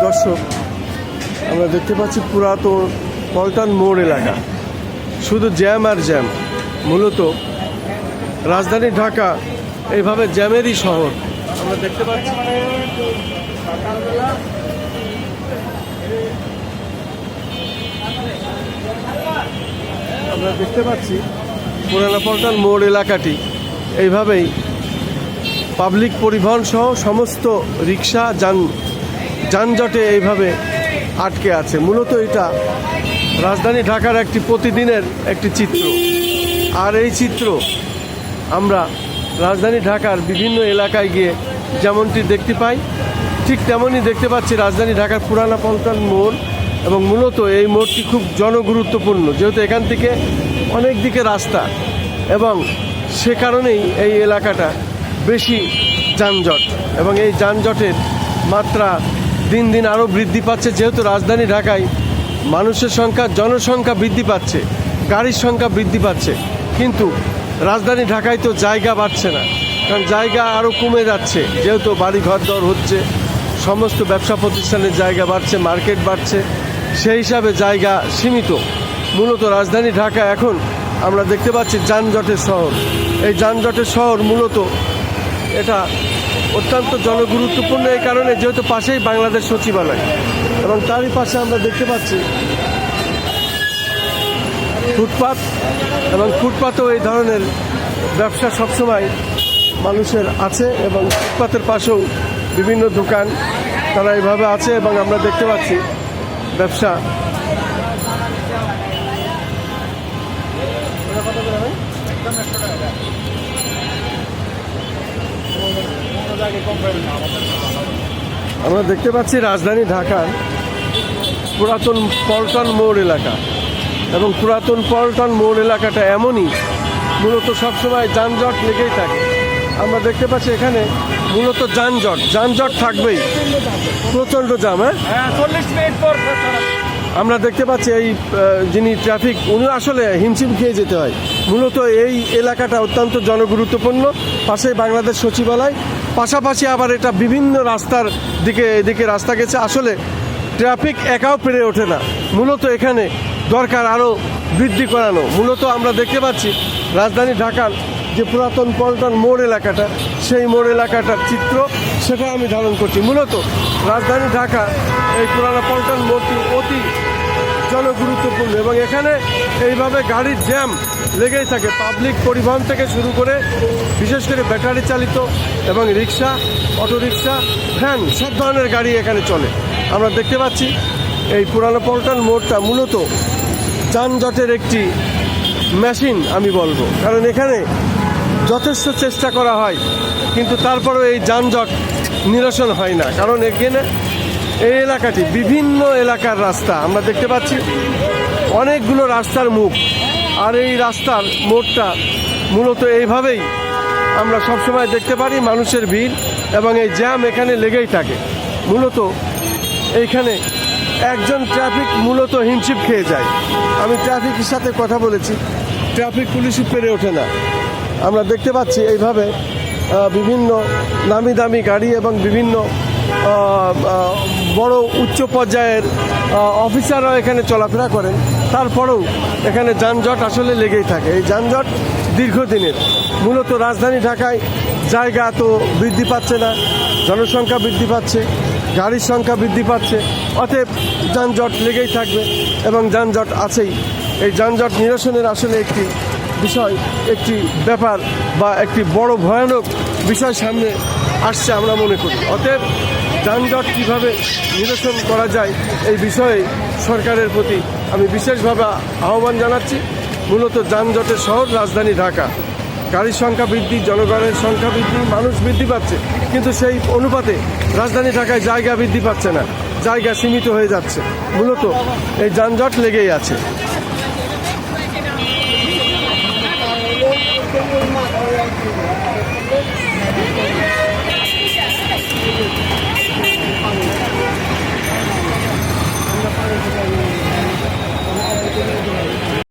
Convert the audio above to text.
দর্শক, আমরা দেখতে পাচ্ছি পুরাতন পল্টন মোড় এলাকা, শুধু জ্যাম আর জ্যাম। মূলত রাজধানী ঢাকা এইভাবে জ্যামেরই শহর আমরা দেখতে পাচ্ছি। আমরা দেখতে পাচ্ছি পুরানা পল্টন মোড় এলাকাটি এইভাবেই পাবলিক পরিবহন সহ সমস্ত রিক্সা যানজটে এইভাবে আটকে আছে। মূলত এটা রাজধানী ঢাকার একটি প্রতিদিনের একটি চিত্র। আর এই চিত্র আমরা রাজধানী ঢাকার বিভিন্ন এলাকায় গিয়ে যেমনটি দেখতে পাই, ঠিক তেমনই দেখতে পাচ্ছি রাজধানী ঢাকার পুরানা পল্টন মোড়। এবং মূলত এই মোড়টি খুব জনগুরুত্বপূর্ণ, যেহেতু এখান থেকে অনেক দিকে রাস্তা, এবং সে কারণেই এই এলাকাটা বেশি যানজট, এবং এই যানজটের মাত্রা দিন দিন আরও বৃদ্ধি পাচ্ছে। যেহেতু রাজধানী ঢাকায় মানুষের সংখ্যা, জনসংখ্যা বৃদ্ধি পাচ্ছে, গাড়ির সংখ্যা বৃদ্ধি পাচ্ছে, কিন্তু রাজধানী ঢাকায় তো জায়গা বাড়ছে না, কারণ জায়গা আরও কমে যাচ্ছে। যেহেতু বাড়ি ঘর দর হচ্ছে, সমস্ত ব্যবসা প্রতিষ্ঠানের জায়গা বাড়ছে, মার্কেট বাড়ছে, সেই হিসাবে জায়গা সীমিত। মূলত রাজধানী ঢাকা এখন আমরা দেখতে পাচ্ছি যানজটের শহর। এই যানজটের শহর মূলত এটা অত্যন্ত জনগুরুত্বপূর্ণ এই কারণে, যেহেতু পাশেই বাংলাদেশ সচিবালয়, এবং তারই পাশে আমরা দেখতে পাচ্ছি ফুটপাত, এবং ফুটপাতেও এই ধরনের ব্যবসা সবসময় মানুষের আছে, এবং ফুটপাতের পাশেও বিভিন্ন দোকান তারা এইভাবে আছে, এবং আমরা দেখতে পাচ্ছি ব্যবসা। আমরা দেখতে পাচ্ছি রাজধানী ঢাকার পুরাতন পল্টন মোড় এলাকা, এবং পুরাতন পল্টন মোড় এলাকাটা এমনই, মূলত সবসময় যানজট লেগেই থাকে। আমরা দেখতে পাচ্ছি এখানে মূলত যানজট থাকবেই, প্রচণ্ড জ্যাম। আমরা দেখতে পাচ্ছি এই যিনি ট্রাফিক, উনি আসলে হিমশিম খেয়ে যেতে হয়। মূলত এই এলাকাটা অত্যন্ত জনগুরুত্বপূর্ণ, পাশেই বাংলাদেশ সচিবালয়, পাশাপাশি আবার এটা বিভিন্ন রাস্তার দিকে, এদিকে রাস্তা গেছে। আসলে ট্রাফিক একাও পেরে ওঠে না, মূলত এখানে দরকার আরও বৃদ্ধি করানো। মূলত আমরা দেখতে পাচ্ছি রাজধানী ঢাকার যে পুরাতন পল্টন মোড় এলাকাটা, সেই মোড় এলাকাটার চিত্র সেটা আমি ধারণ করছি। মূলত রাজধানী ঢাকা এই পুরানা পল্টন মোড়টি অতি জনগুরুত্বপূর্ণ, এবং এখানে এইভাবে গাড়ির জ্যাম লেগেই থাকে। পাবলিক পরিবহন থেকে শুরু করে বিশেষ করে ব্যাটারি চালিত এবং রিক্সা, অটোরিক্সা, ভ্যান, সব ধরনের গাড়ি এখানে চলে। আমরা দেখতে পাচ্ছি এই পুরানো পল্টন মোড়টা মূলত যানজটের একটি মেশিন আমি বলবো, কারণ এখানে যথেষ্ট চেষ্টা করা হয়, কিন্তু তারপরেও এই যানজট নিরসন হয় না। কারণ এখানে এই এলাকাটি বিভিন্ন এলাকার রাস্তা, আমরা দেখতে পাচ্ছি অনেকগুলো রাস্তার মুখ, আর এই রাস্তার মোড়টা মূলত এইভাবেই আমরা সবসময় দেখতে পারি মানুষের ভিড়, এবং এই জ্যাম এখানে লেগেই থাকে। মূলত এইখানে একজন ট্রাফিক মূলত হিমশিম খেয়ে যায়। আমি ট্রাফিকের সাথে কথা বলেছি, ট্রাফিক পুলিশই পেরে ওঠে না। আমরা দেখতে পাচ্ছি এইভাবে বিভিন্ন নামি দামি গাড়ি এবং বিভিন্ন বড় উচ্চ পর্যায়ের অফিসাররা এখানে চলাফেরা করেন, তারপরেও এখানে যানজট আসলে লেগেই থাকে। এই যানজট দীর্ঘদিনের। মূলত রাজধানী ঢাকায় জায়গা তো বৃদ্ধি পাচ্ছে না, জনসংখ্যা বৃদ্ধি পাচ্ছে, গাড়ির সংখ্যা বৃদ্ধি পাচ্ছে, অতএব যানজট লেগেই থাকবে, এবং যানজট আছেই। এই যানজট নিরসনের আসলে একটি বিষয়, একটি ব্যাপার বা একটি বড় ভয়ানক বিষয় সামনে আসছে আমরা মনে করি। অতএব যানজট কীভাবে নিরসন করা যায় এই বিষয়ে সরকারের প্রতি আমি বিশেষভাবে আহ্বান জানাচ্ছি। মূলত যানজটের শহর রাজধানী ঢাকা, গাড়ির সংখ্যা বৃদ্ধি, জনগণের সংখ্যা বৃদ্ধি, মানুষ বৃদ্ধি পাচ্ছে, কিন্তু সেই অনুপাতে রাজধানী ঢাকায় জায়গা বৃদ্ধি পাচ্ছে না, জায়গা সীমিত হয়ে যাচ্ছে। মূলত এই যানজট লেগেই আছে। আমরা